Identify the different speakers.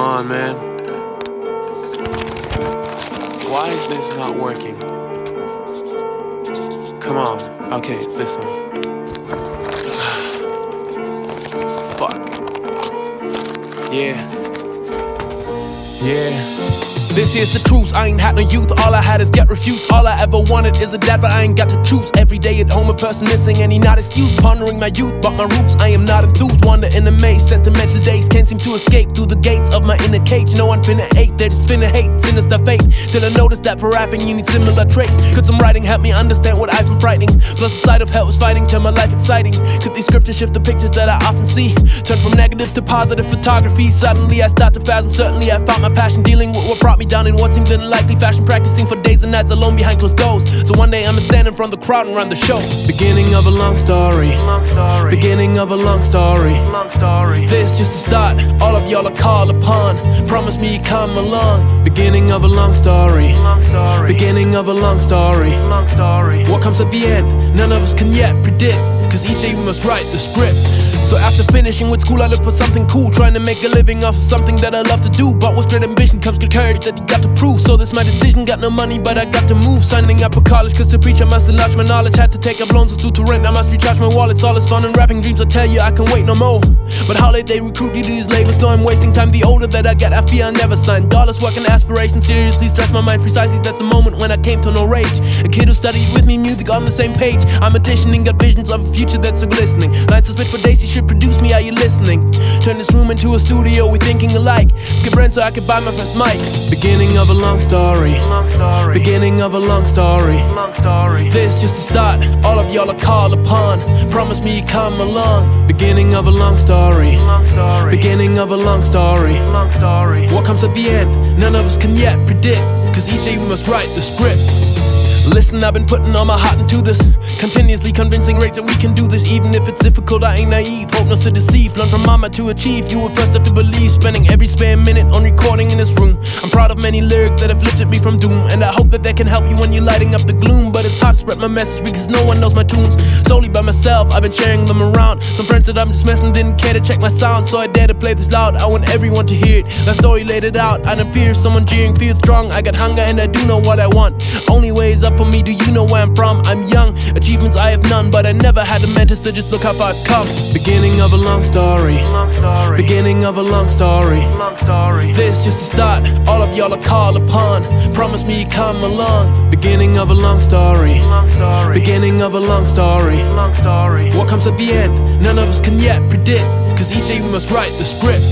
Speaker 1: on, man. Why is this not working? Come on. Okay, listen. Fuck. Yeah.
Speaker 2: This here's the truth, I ain't had no youth. All I had is get refused. All I ever wanted is a dad, but I ain't got to choose. Every day at home a person missing and he not excused. Pondering my youth, but my roots, I am not enthused. Wander in a maze, sentimental days. Can't seem to escape through the gates of my inner cage. No one finna hate, they just finna hate. Sinister fate, till I noticed that for rapping you need similar traits. Could some writing help me understand what I've been frightening? Plus the sight of hell was fighting, turn my life exciting. Could these scriptures shift the pictures that I often see? Turn from negative to positive photography. Suddenly I start to fathom, certainly I found my passion. Dealing with what brought me down in what seemed unlikely fashion, practicing for days and nights alone behind closed doors. So one day I'ma stand in front of the crowd and run the show. Beginning of a long story. Beginning of a long story. This just a start, all of y'all are called upon. Promise me you come along. Beginning of a long story. Beginning of a long story. What comes at the end, none of us can yet predict, cause each day we must write the script. So after finishing with school I look for something cool, trying to make a living off of something that I love to do. But with great ambition comes good courage that you got to prove. So this my decision, got no money but I got to move. Signing up for college cause to preach I must enlarge my knowledge. Had to take up loans, it's due to rent, I must recharge my wallets. All is fun and rapping dreams, I tell you I can wait no more. But how late they recruit you to these labels, though I'm wasting time. The older that I get I fear I never sign. Dollars, work and aspirations seriously stress my mind. Precisely that's the moment when I came to no rage. A kid who studied with me, music on the same page. I'm auditioning, got visions of a future that's so glistening. Lines to spit for days, you should produce me, are you listening? Turn this room into a studio, we thinking alike. Skip rent so I could buy my first mic. Beginning of a long story. Beginning of a long story. This just a start, all of y'all are called upon. Promise me you come along. Beginning of a long story. Beginning of a long story. What comes at the end, none of us can yet predict, cause each day we must write the script. Listen, I've been putting all my heart into this, continuously convincing rates that we can do this. Even if it's difficult, I ain't naive, hope not to deceive. Learn from mama to achieve, you were first up to believe. Spending every spare minute on recording in this room. I'm proud of many lyrics that have lifted me from doom, and I hope that they can help you when you're lighting up the gloom. But it's hard to spread my message because no one knows my tunes. Solely by myself, I've been sharing them around. Some friends that I'm dismissing didn't care to check my sound, so I dare to play this loud. I want everyone to hear it, that story laid it out. I don't fear someone jeering, feel strong. I got hunger and I do know what I want. Only way is up for me, do you know where I'm from? I'm young, achievements I have none, but I never had a mentor, so just look how far I've come. Beginning of a long story. Beginning of a long story. This just a start, all of y'all are called upon. Promise me you come along. Beginning of a long story. Beginning of a long story. What comes at the end, none of us can yet predict, cause each day we must write the script.